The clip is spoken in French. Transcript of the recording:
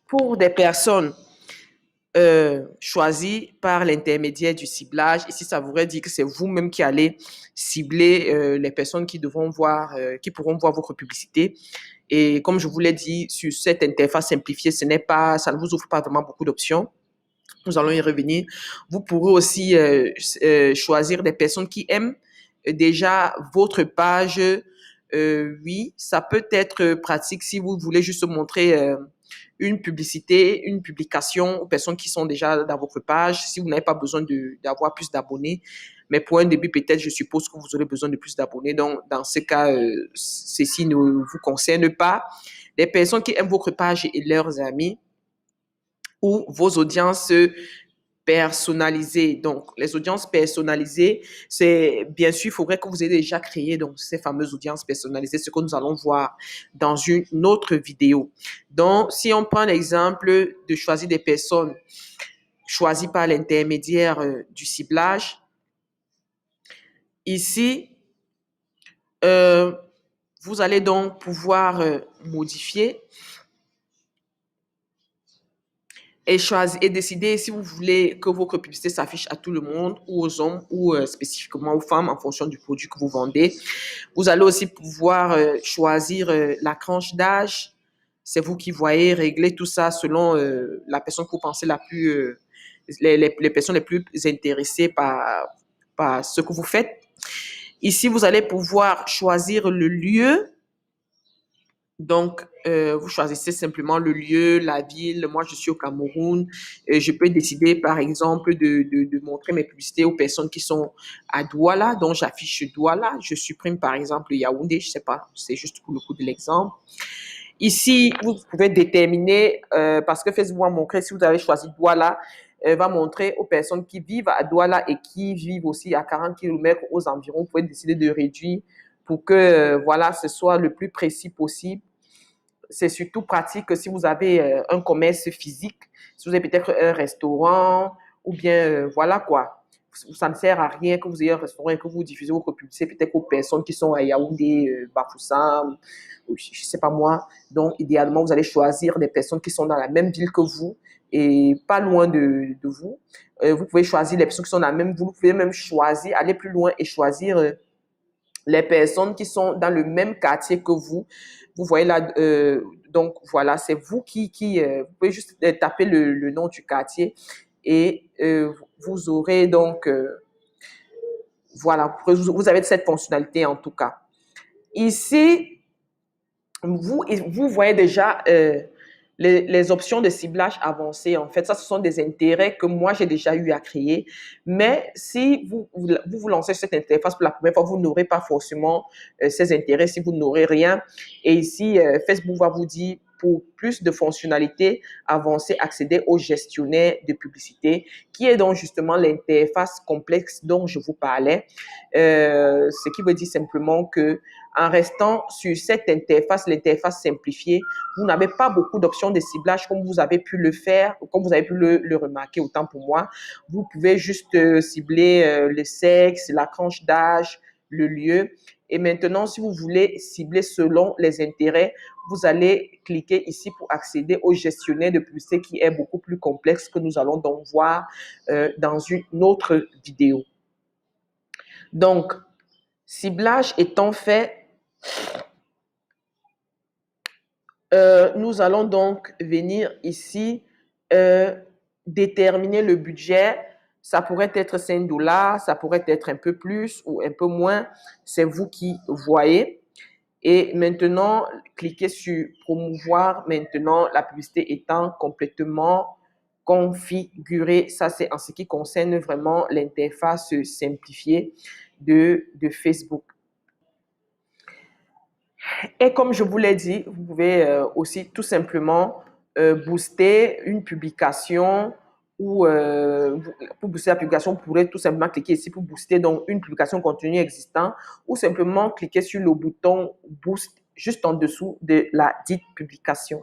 Pour des personnes choisies par l'intermédiaire du ciblage, ici, ça voudrait dire que c'est vous-même qui allez cibler les personnes qui devront voir, qui pourront voir votre publicité. Et comme je vous l'ai dit, sur cette interface simplifiée, ça ne vous offre pas vraiment beaucoup d'options. Nous allons y revenir. Vous pourrez aussi choisir des personnes qui aiment déjà votre page. Oui, ça peut être pratique si vous voulez juste montrer une publicité, une publication aux personnes qui sont déjà dans votre page, si vous n'avez pas besoin d'avoir plus d'abonnés. Mais pour un début, peut-être, je suppose que vous aurez besoin de plus d'abonnés. Donc, dans ce cas, ceci ne vous concerne pas. Les personnes qui aiment votre page et leurs amis, ou vos audiences personnalisées. Donc, les audiences personnalisées, c'est bien sûr, il faudrait que vous ayez déjà créé donc, ces fameuses audiences personnalisées, ce que nous allons voir dans une autre vidéo. Donc, si on prend l'exemple de choisir des personnes choisies par l'intermédiaire du ciblage, ici, vous allez donc pouvoir modifier et décider si vous voulez que votre publicité s'affiche à tout le monde ou aux hommes ou spécifiquement aux femmes en fonction du produit que vous vendez. Vous allez aussi pouvoir choisir la tranche d'âge. C'est vous qui voyez régler tout ça selon la personne que vous pensez les personnes les plus intéressées par ce que vous faites. Ici, vous allez pouvoir choisir le lieu. Donc, vous choisissez simplement le lieu, la ville. Moi, je suis au Cameroun. Je peux décider, par exemple, de montrer mes publicités aux personnes qui sont à Douala. Donc, j'affiche Douala. Je supprime, par exemple, Yaoundé. Je sais pas, c'est juste pour le coup de l'exemple. Ici, vous pouvez déterminer, parce que Facebook va montrer, si vous avez choisi Douala, va montrer aux personnes qui vivent à Douala et qui vivent aussi à 40 km aux environs. Vous pouvez décider de réduire pour que, voilà, ce soit le plus précis possible. C'est surtout pratique si vous avez un commerce physique, si vous avez peut-être un restaurant ou bien voilà quoi. Ça ne sert à rien que vous ayez un restaurant et que vous diffusez votre publicité peut-être aux personnes qui sont à Yaoundé, Bafoussam, je ne sais pas moi. Donc, idéalement, vous allez choisir des personnes qui sont dans la même ville que vous et pas loin de vous. Vous pouvez choisir les personnes qui sont dans la même ville. Vous pouvez même choisir, aller plus loin et choisir les personnes qui sont dans le même quartier que vous. Vous voyez là, donc voilà, c'est vous vous pouvez juste taper le nom du quartier et vous aurez donc, voilà, vous avez cette fonctionnalité en tout cas. Ici, vous voyez déjà les options de ciblage avancées. En fait, ça, ce sont des intérêts que moi, j'ai déjà eu à créer. Mais si vous lancez cette interface pour la première fois, vous n'aurez pas forcément ces intérêts si vous n'aurez rien. Et ici, Facebook va vous dire, pour plus de fonctionnalités avancées, accéder au gestionnaire de publicité, qui est donc justement l'interface complexe dont je vous parlais. Ce qui veut dire simplement que en restant sur cette interface, l'interface simplifiée, vous n'avez pas beaucoup d'options de ciblage comme vous avez pu le faire, comme vous avez pu le remarquer autant pour moi. Vous pouvez juste cibler le sexe, la tranche d'âge, le lieu. Et maintenant, si vous voulez cibler selon les intérêts, vous allez cliquer ici pour accéder au gestionnaire de publicité qui est beaucoup plus complexe que nous allons donc voir dans une autre vidéo. Donc, ciblage étant fait, nous allons donc venir ici déterminer le budget. Ça pourrait être 5 $, ça pourrait être un peu plus ou un peu moins. C'est vous qui voyez. Et maintenant, cliquez sur promouvoir. Maintenant, la publicité étant complètement configurée. Ça, c'est en ce qui concerne vraiment l'interface simplifiée de Facebook. Et comme je vous l'ai dit, vous pouvez aussi tout simplement booster une publication ou pour booster la publication, vous pourrez tout simplement cliquer ici pour booster donc une publication contenu existant ou simplement cliquer sur le bouton Boost juste en dessous de la dite publication.